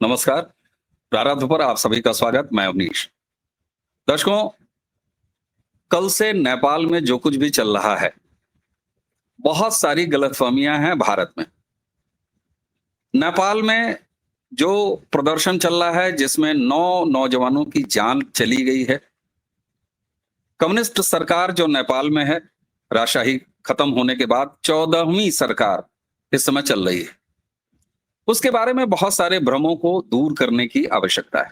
नमस्कार। प्रारंभ पर आप सभी का स्वागत। मैं अवनीश। दर्शकों, कल से नेपाल में जो कुछ भी चल रहा है, बहुत सारी गलतफहमियां हैं भारत में। नेपाल में जो प्रदर्शन चल रहा है, जिसमें 9 नौजवानों की जान चली गई है। कम्युनिस्ट सरकार जो नेपाल में है, राजशाही खत्म होने के बाद 14वीं सरकार इस समय चल रही है। उसके बारे में बहुत सारे भ्रमों को दूर करने की आवश्यकता है।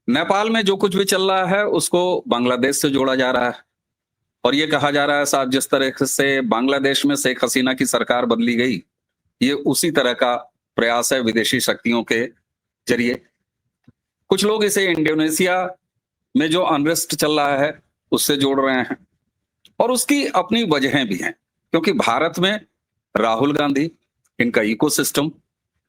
नेपाल में जो कुछ भी चल रहा है उसको बांग्लादेश से जोड़ा जा रहा है और ये कहा जा रहा है साहब, जिस तरह से बांग्लादेश में शेख हसीना की सरकार बदली गई, ये उसी तरह का प्रयास है विदेशी शक्तियों के जरिए। कुछ लोग इसे इंडोनेशिया में जो अनरेस्ट चल रहा है उससे जोड़ रहे हैं और उसकी अपनी वजहें भी हैं, क्योंकि भारत में राहुल गांधी, इनका इकोसिस्टम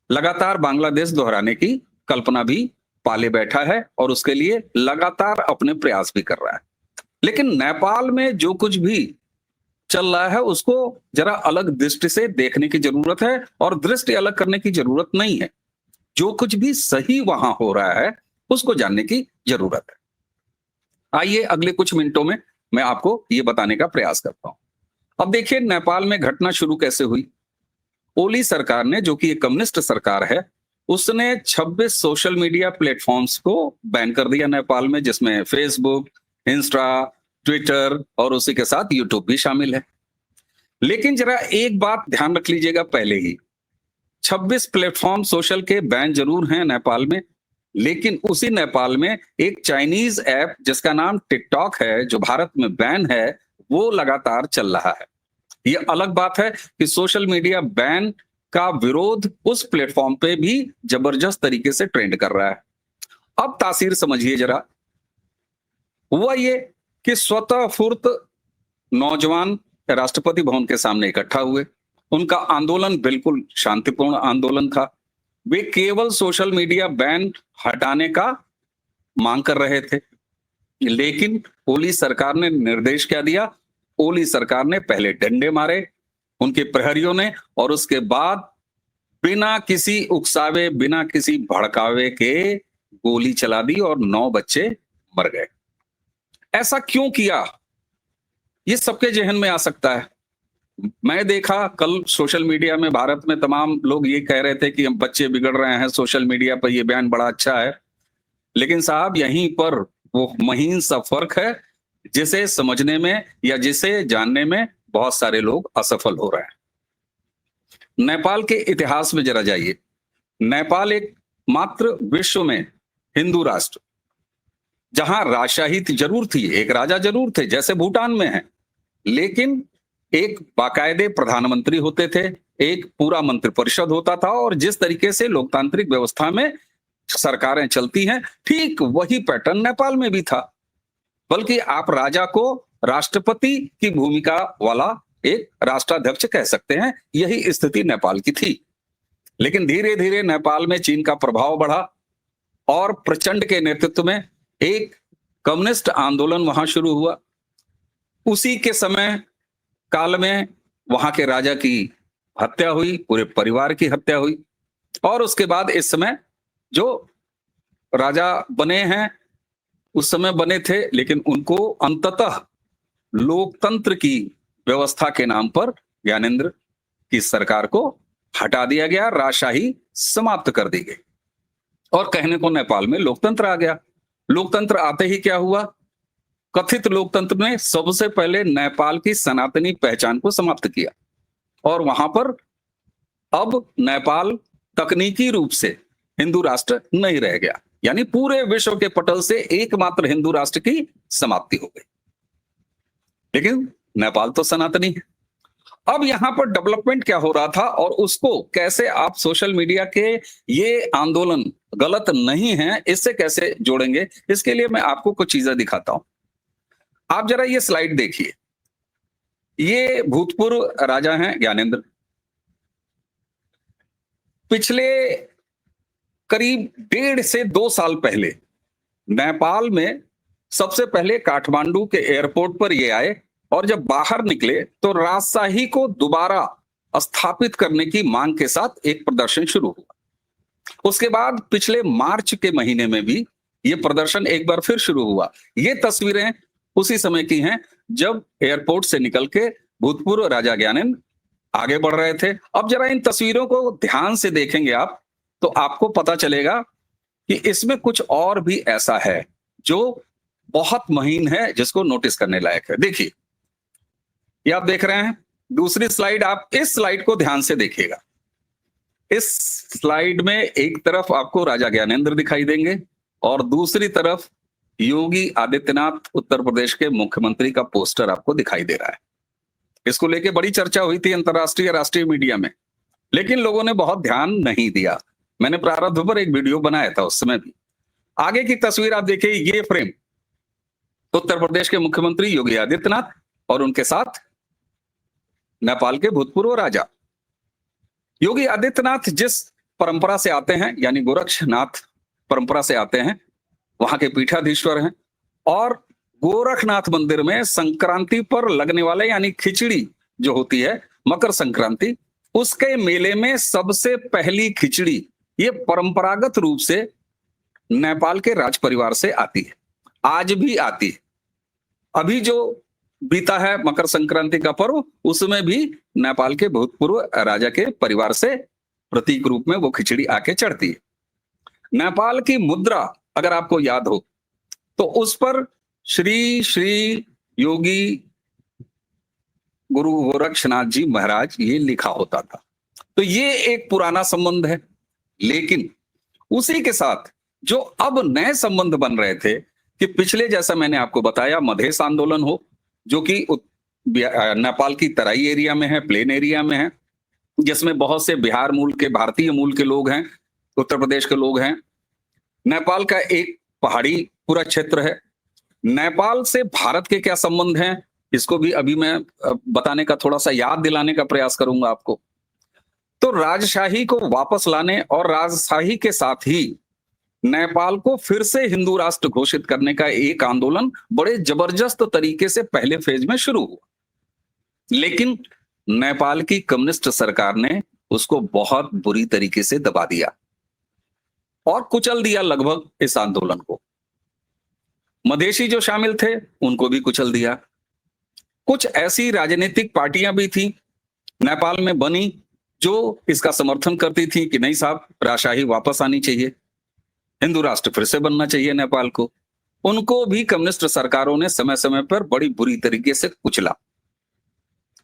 लगातार बांग्लादेश दोहराने की कल्पना भी पाले बैठा है और उसके लिए लगातार अपने प्रयास भी कर रहा है। लेकिन नेपाल में जो कुछ भी चल रहा है उसको जरा अलग दृष्टि से देखने की जरूरत है और दृष्टि अलग करने की जरूरत नहीं है। जो कुछ भी सही वहां हो रहा है उसको जानने की जरूरत है। आइए अगले कुछ मिनटों में मैं आपको ये बताने का प्रयास करता हूं। अब देखिए, नेपाल में घटना शुरू कैसे हुई। ओली सरकार ने, जो कि एक कम्युनिस्ट सरकार है, उसने 26 सोशल मीडिया प्लेटफॉर्म्स को बैन कर दिया नेपाल में, जिसमें फेसबुक, इंस्टा, ट्विटर और उसी के साथ यूट्यूब भी शामिल है। लेकिन जरा एक बात ध्यान रख लीजिएगा, पहले ही 26 प्लेटफॉर्म सोशल के बैन जरूर हैं नेपाल में, लेकिन उसी नेपाल में एक चाइनीज ऐप जिसका नाम टिकटॉक है, जो भारत में बैन है, वो लगातार चल रहा है। ये अलग बात है कि सोशल मीडिया बैन का विरोध उस प्लेटफॉर्म पे भी जबरदस्त तरीके से ट्रेंड कर रहा है। अब तासीर समझिए जरा। हुआ ये कि स्वतः फुर्त नौजवान राष्ट्रपति भवन के सामने इकट्ठा हुए। उनका आंदोलन बिल्कुल शांतिपूर्ण आंदोलन था। वे केवल सोशल मीडिया बैन हटाने का मांग कर रहे थे। लेकिन ओली सरकार ने निर्देश क्या दिया? ओली सरकार ने पहले डंडे मारे उनके प्रहरियों ने, और उसके बाद बिना किसी उकसावे, बिना किसी भड़कावे के गोली चला दी और 9 बच्चे मर गए। ऐसा क्यों किया, ये सबके जहन में आ सकता है। मैं देखा कल सोशल मीडिया में, भारत में तमाम लोग ये कह रहे थे कि हम बच्चे बिगड़ रहे हैं, सोशल मीडिया पर ये बयान बड़ा अच्छा है। लेकिन साहब, यहीं पर वो महीन सा फर्क है जिसे समझने में या जिसे जानने में बहुत सारे लोग असफल हो रहे हैं। नेपाल के इतिहास में जरा जाइए। नेपाल एक मात्र विश्व में हिंदू राष्ट्र, जहां राजशाही जरूर थी, एक राजा जरूर थे जैसे भूटान में है, लेकिन एक बाकायदे प्रधानमंत्री होते थे, एक पूरा मंत्रिपरिषद होता था, और जिस तरीके से लोकतांत्रिक व्यवस्था में सरकारें चलती हैं, ठीक वही पैटर्न नेपाल में भी था। बल्कि आप राजा को राष्ट्रपति की भूमिका वाला एक राष्ट्राध्यक्ष कह सकते हैं। यही स्थिति नेपाल की थी। लेकिन धीरे धीरे नेपाल में चीन का प्रभाव बढ़ा और प्रचंड के नेतृत्व में एक कम्युनिस्ट आंदोलन वहां शुरू हुआ। उसी के समय काल में वहां के राजा की हत्या हुई, पूरे परिवार की हत्या हुई, और उसके बाद इस समय जो राजा बने हैं, उस समय बने थे, लेकिन उनको अंततः लोकतंत्र की व्यवस्था के नाम पर ज्ञानेंद्र की सरकार को हटा दिया गया, राजशाही समाप्त कर दी गई और कहने को नेपाल में लोकतंत्र आ गया। लोकतंत्र आते ही क्या हुआ? कथित लोकतंत्र ने सबसे पहले नेपाल की सनातनी पहचान को समाप्त किया और वहां पर अब नेपाल तकनीकी रूप से हिंदू राष्ट्र नहीं रह गया, यानी पूरे विश्व के पटल से एकमात्र हिंदू राष्ट्र की समाप्ति हो गई। लेकिन नेपाल तो सनातनी है। अब यहां पर डेवलपमेंट क्या हो रहा था और उसको कैसे आप सोशल मीडिया के ये आंदोलन गलत नहीं है इससे कैसे जोड़ेंगे, इसके लिए मैं आपको कुछ चीजें दिखाता हूं। आप जरा ये स्लाइड देखिए। ये भूतपूर्व राजा हैं ज्ञानेंद्र। पिछले करीब 1.5 से 2 साल पहले नेपाल में सबसे पहले काठमांडू के एयरपोर्ट पर ये आए और जब बाहर निकले तो राजशाही को दोबारा स्थापित करने की मांग के साथ एक प्रदर्शन शुरू हुआ। उसके बाद पिछले मार्च के महीने में भी ये प्रदर्शन एक बार फिर शुरू हुआ। ये तस्वीरें उसी समय की हैं जब एयरपोर्ट से निकल के भूतपूर्व राजा ज्ञानेंद्र आगे बढ़ रहे थे। अब जरा इन तस्वीरों को ध्यान से देखेंगे आप, तो आपको पता चलेगा कि इसमें कुछ और भी ऐसा है जो बहुत महीन है, जिसको नोटिस करने लायक है। देखिए, ये आप देख रहे हैं दूसरी स्लाइड, आप इस स्लाइड को ध्यान से देखिएगा। इस स्लाइड में एक तरफ आपको राजा ज्ञानेंद्र दिखाई देंगे और दूसरी तरफ योगी आदित्यनाथ उत्तर प्रदेश के मुख्यमंत्री का पोस्टर आपको दिखाई दे रहा है। इसको लेके बड़ी चर्चा हुई थी अंतरराष्ट्रीय राष्ट्रीय मीडिया में, लेकिन लोगों ने बहुत ध्यान नहीं दिया। मैंने प्रारंभ पर एक वीडियो बनाया था उस समय भी। आगे की तस्वीर आप देखिए, ये फ्रेम उत्तर प्रदेश के मुख्यमंत्री योगी आदित्यनाथ और उनके साथ नेपाल के भूतपूर्व राजा। योगी आदित्यनाथ जिस परंपरा से आते हैं, यानी गोरक्षनाथ परंपरा से आते हैं, वहां के पीठाधीश्वर हैं और गोरखनाथ मंदिर में संक्रांति पर लगने वाले यानी खिचड़ी जो होती है मकर संक्रांति, उसके मेले में सबसे पहली खिचड़ी ये परंपरागत रूप से नेपाल के राज परिवार से आती है, आज भी आती है। अभी जो बीता है मकर संक्रांति का पर्व, उसमें भी नेपाल के भूतपूर्व राजा के परिवार से प्रतीक रूप में वो खिचड़ी आके चढ़ती है। नेपाल की मुद्रा अगर आपको याद हो तो उस पर श्री श्री योगी गुरु गोरक्षनाथ जी महाराज ये लिखा होता था। तो ये एक पुराना संबंध है, लेकिन उसी के साथ जो अब नए संबंध बन रहे थे कि पिछले, जैसा मैंने आपको बताया, मधेश आंदोलन हो जो कि नेपाल की तराई एरिया में है, प्लेन एरिया में है, जिसमें बहुत से बिहार मूल के, भारतीय मूल के लोग हैं, उत्तर प्रदेश के लोग हैं। नेपाल का एक पहाड़ी पूरा क्षेत्र है। नेपाल से भारत के क्या संबंध हैं, इसको भी अभी मैं बताने का, थोड़ा सा याद दिलाने का प्रयास करूंगा आपको। तो राजशाही को वापस लाने और राजशाही के साथ ही नेपाल को फिर से हिंदू राष्ट्र घोषित करने का एक आंदोलन बड़े जबरदस्त तरीके से पहले फेज में शुरू हुआ, लेकिन नेपाल की कम्युनिस्ट सरकार ने उसको बहुत बुरी तरीके से दबा दिया और कुचल दिया लगभग इस आंदोलन को। मधेशी जो शामिल थे उनको भी कुचल दिया। कुछ ऐसी राजनीतिक पार्टियां भी थी नेपाल में बनी जो इसका समर्थन करती थी कि नहीं साहब, राजशाही वापस आनी चाहिए, हिंदू राष्ट्र फिर से बनना चाहिए नेपाल को। उनको भी कम्युनिस्ट सरकारों ने समय समय पर बड़ी बुरी तरीके से कुचला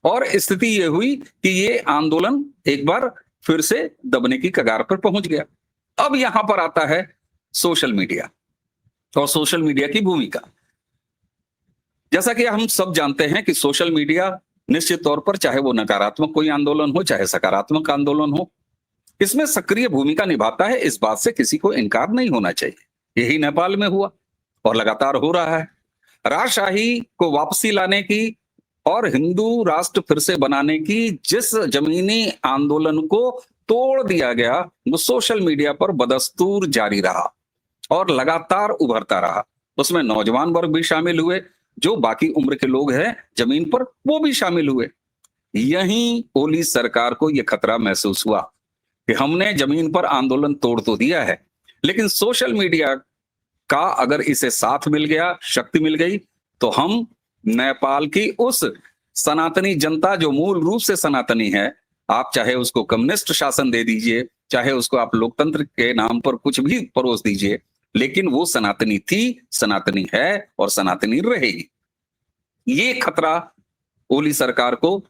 और स्थिति ये हुई कि ये आंदोलन एक बार फिर से दबने की कगार पर पहुंच गया। अब यहां पर आता है सोशल मीडिया और सोशल मीडिया की भूमिका। जैसा कि हम सब जानते हैं कि सोशल मीडिया निश्चित तौर पर, चाहे वो नकारात्मक कोई आंदोलन हो चाहे सकारात्मक आंदोलन हो, इसमें सक्रिय भूमिका निभाता है। इस बात से किसी को इनकार नहीं होना चाहिए। यही नेपाल में हुआ और लगातार हो रहा है। राजशाही को वापसी लाने की और हिंदू राष्ट्र फिर से बनाने की जिस जमीनी आंदोलन को तोड़ दिया गया, वो सोशल मीडिया पर बदस्तूर जारी रहा और लगातार उभरता रहा। उसमें नौजवान वर्ग भी शामिल हुए, जो बाकी उम्र के लोग हैं जमीन पर, वो भी शामिल हुए। यहीं ओली सरकार को यह खतरा महसूस हुआ कि हमने जमीन पर आंदोलन तोड़ तो दिया है, लेकिन सोशल मीडिया का अगर इसे साथ मिल गया, शक्ति मिल गई, तो हम नेपाल की उस सनातनी जनता जो मूल रूप से सनातनी है, आप चाहे उसको कम्युनिस्ट शासन दे दीजिए, चाहे उसको आप लोकतंत्र के नाम पर कुछ भी परोस दीजिए, लेकिन वो सनातनी थी, सनातनी है और सनातनी रहेगी। ये खतरा ओली सरकार को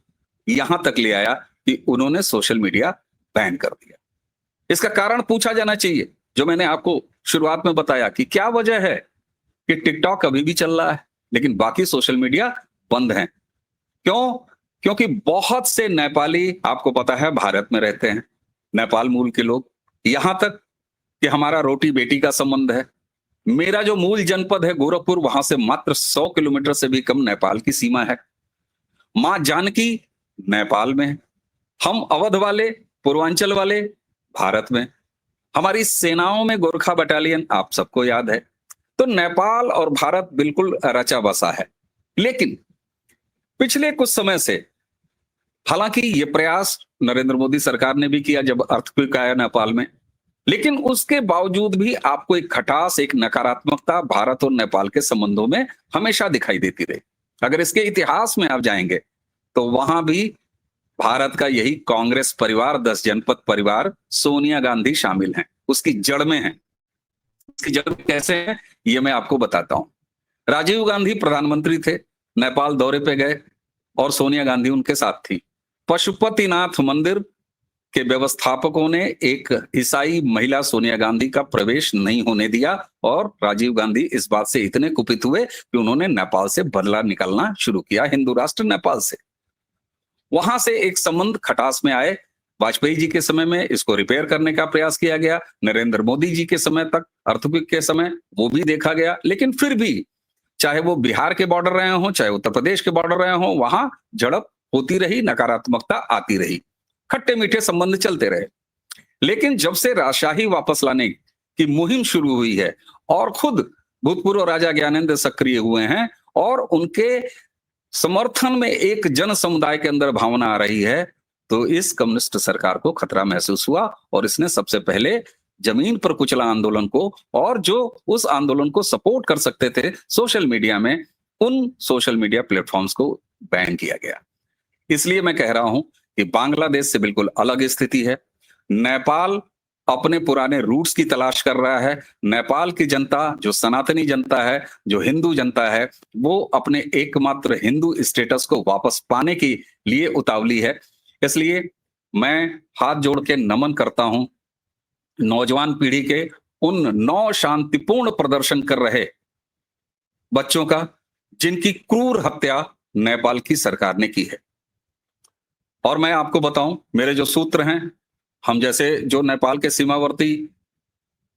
यहां तक ले आया कि उन्होंने सोशल मीडिया बैन कर दिया। इसका कारण पूछा जाना चाहिए, जो मैंने आपको शुरुआत में बताया कि क्या वजह है कि टिकटॉक अभी भी चल रहा है लेकिन बाकी सोशल मीडिया बंद हैं। क्यों? क्योंकि बहुत से नेपाली, आपको पता है, भारत में रहते हैं, नेपाल मूल के लोग। यहां तक कि हमारा रोटी बेटी का संबंध है। मेरा जो मूल जनपद है गोरखपुर, वहां से मात्र 100 किलोमीटर से भी कम नेपाल की सीमा है। मां जानकी नेपाल में है। हम अवध वाले, पूर्वांचल वाले भारत में। हमारी सेनाओं में गोरखा बटालियन आप सबको याद है। तो नेपाल और भारत बिल्कुल रचा बसा है। लेकिन पिछले कुछ समय से, हालांकि ये प्रयास नरेंद्र मोदी सरकार ने भी किया जब अर्थक्वेक आया नेपाल में, लेकिन उसके बावजूद भी आपको एक खटास, एक नकारात्मकता भारत और नेपाल के संबंधों में हमेशा दिखाई देती रही। अगर इसके इतिहास में आप जाएंगे तो वहां भी भारत का यही कांग्रेस परिवार, 10 जनपद परिवार, सोनिया गांधी शामिल हैं, उसकी जड़ में है। उसकी जड़ में कैसे है ये मैं आपको बताता हूं। राजीव गांधी प्रधानमंत्री थे, नेपाल दौरे पे गए और सोनिया गांधी उनके साथ थी। पशुपतिनाथ मंदिर के व्यवस्थापकों ने एक ईसाई महिला सोनिया गांधी का प्रवेश नहीं होने दिया और राजीव गांधी इस बात से इतने कुपित हुए कि उन्होंने नेपाल से बदला निकालना शुरू किया, हिंदू राष्ट्र नेपाल से। वहां से एक संबंध खटास में आए। वाजपेयी जी के समय में इसको रिपेयर करने का प्रयास किया गया, नरेंद्र मोदी जी के समय तक, अर्थक्वेक के समय वो भी देखा गया, लेकिन फिर भी चाहे वो बिहार के बॉर्डर रहे हों, चाहे उत्तर प्रदेश के बॉर्डर रहे हों, वहां झड़प होती रही, नकारात्मकता आती रही, खट्टे मीठे संबंध चलते रहे। लेकिन जब से राजशाही वापस लाने की मुहिम शुरू हुई है और खुद भूतपूर्व राजा ज्ञानेंद्र सक्रिय हुए हैं और उनके समर्थन में एक जन समुदाय के अंदर भावना आ रही है, तो इस कम्युनिस्ट सरकार को खतरा महसूस हुआ और इसने सबसे पहले जमीन पर कुचला आंदोलन को, और जो उस आंदोलन को सपोर्ट कर सकते थे सोशल मीडिया में, उन सोशल मीडिया प्लेटफॉर्म्स को बैन किया गया। इसलिए मैं कह रहा हूं कि बांग्लादेश से बिल्कुल अलग स्थिति है। नेपाल अपने पुराने रूट्स की तलाश कर रहा है। नेपाल की जनता, जो सनातनी जनता है, जो हिंदू जनता है, वो अपने एकमात्र हिंदू स्टेटस को वापस पाने के लिए उतावली है। इसलिए मैं हाथ जोड़ के नमन करता हूं नौजवान पीढ़ी के उन 9 शांतिपूर्ण प्रदर्शन कर रहे बच्चों का, जिनकी क्रूर हत्या नेपाल की सरकार ने की है। और मैं आपको बताऊं, मेरे जो सूत्र हैं, हम जैसे जो नेपाल के सीमावर्ती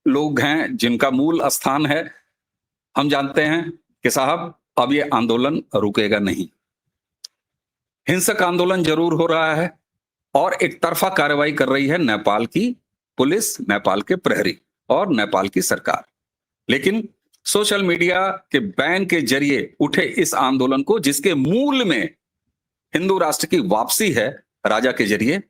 लोग हैं, जिनका मूल स्थान है, हम जानते हैं कि साहब अब ये आंदोलन रुकेगा नहीं। हिंसक आंदोलन जरूर हो रहा है और एक तरफा कार्रवाई कर रही है नेपाल की पुलिस, नेपाल के प्रहरी और नेपाल की सरकार। लेकिन सोशल मीडिया के बैन के जरिए उठे इस आंदोलन को, जिसके मूल में हिंदू राष्ट्र की वापसी है राजा के जरिए,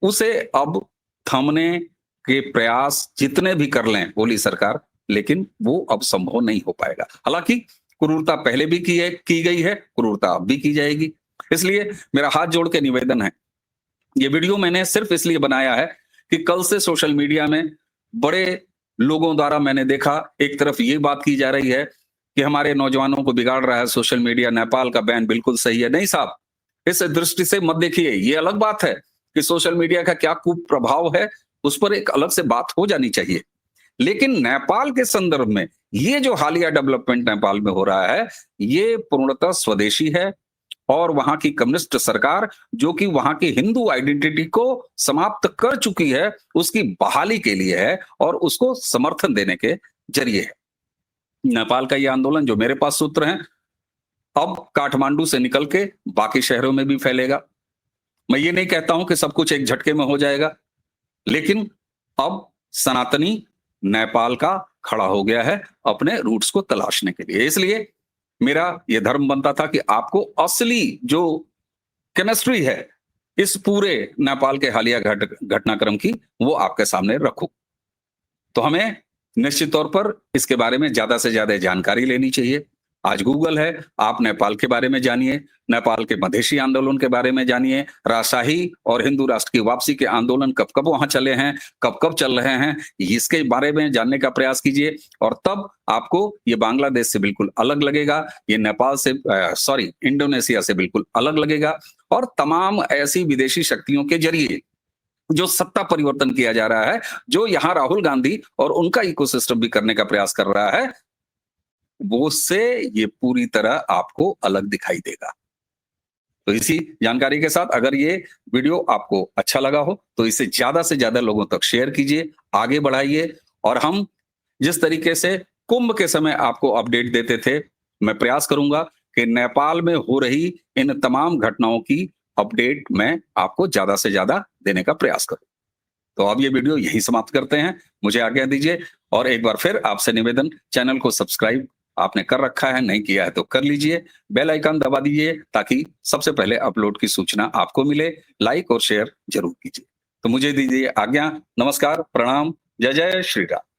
उसे अब थमने के प्रयास जितने भी कर लें बोली सरकार, लेकिन वो अब संभव नहीं हो पाएगा। हालांकि क्रूरता पहले भी की गई है, क्रूरता अब भी की जाएगी। इसलिए मेरा हाथ जोड़ के निवेदन है, ये वीडियो मैंने सिर्फ इसलिए बनाया है कि कल से सोशल मीडिया में बड़े लोगों द्वारा मैंने देखा, एक तरफ ये बात की जा रही है कि हमारे नौजवानों को बिगाड़ रहा है सोशल मीडिया, नेपाल का बैन बिल्कुल सही है। नहीं साहब, इस दृष्टि से मत देखिए। ये अलग बात है कि सोशल मीडिया का क्या कुप्रभाव है, उस पर एक अलग से बात हो जानी चाहिए। लेकिन नेपाल के संदर्भ में ये जो हालिया डेवलपमेंट नेपाल में हो रहा है, ये पूर्णतः स्वदेशी है और वहां की कम्युनिस्ट सरकार, जो कि वहां की हिंदू आइडेंटिटी को समाप्त कर चुकी है, उसकी बहाली के लिए है और उसको समर्थन देने के जरिए है। नेपाल का ये आंदोलन, जो मेरे पास सूत्र हैं, अब काठमांडू से निकल के बाकी शहरों में भी फैलेगा। मैं ये नहीं कहता हूं कि सब कुछ एक झटके में हो जाएगा, लेकिन अब सनातनी नेपाल का खड़ा हो गया है अपने रूट्स को तलाशने के लिए। इसलिए मेरा यह धर्म बनता था कि आपको असली जो केमिस्ट्री है इस पूरे नेपाल के हालिया घटनाक्रम की, वो आपके सामने रखूं। तो हमें निश्चित तौर पर इसके बारे में ज्यादा से ज्यादा जानकारी लेनी चाहिए। आज गूगल है, आप नेपाल के बारे में जानिए, नेपाल के मधेशी आंदोलन के बारे में जानिए, राजशाही और हिंदू राष्ट्र की वापसी के आंदोलन कब कब वहां चले हैं, कब कब चल रहे हैं, इसके बारे में जानने का प्रयास कीजिए। और तब आपको ये बांग्लादेश से बिल्कुल अलग लगेगा, ये नेपाल से इंडोनेशिया से बिल्कुल अलग लगेगा। और तमाम ऐसी विदेशी शक्तियों के जरिए जो सत्ता परिवर्तन किया जा रहा है, जो यहाँ राहुल गांधी और उनका इकोसिस्टम भी करने का प्रयास कर रहा है, वो से ये पूरी तरह आपको अलग दिखाई देगा। तो इसी जानकारी के साथ अगर ये वीडियो आपको अच्छा लगा हो तो इसे ज्यादा से ज्यादा लोगों तक शेयर कीजिए, आगे बढ़ाइए। और हम जिस तरीके से कुंभ के समय आपको अपडेट देते थे, मैं प्रयास करूंगा कि नेपाल में हो रही इन तमाम घटनाओं की अपडेट मैं आपको ज्यादा से ज्यादा देने का प्रयास करूं। तो अब ये वीडियो यहीं समाप्त करते हैं, मुझे आज्ञा दीजिए। और एक बार फिर आपसे निवेदन, चैनल को सब्सक्राइब आपने कर रखा है, नहीं किया है तो कर लीजिए, बेल आइकन दबा दीजिए ताकि सबसे पहले अपलोड की सूचना आपको मिले। लाइक और शेयर जरूर कीजिए। तो मुझे दीजिए आज्ञा, नमस्कार, प्रणाम, जय जय श्री राम।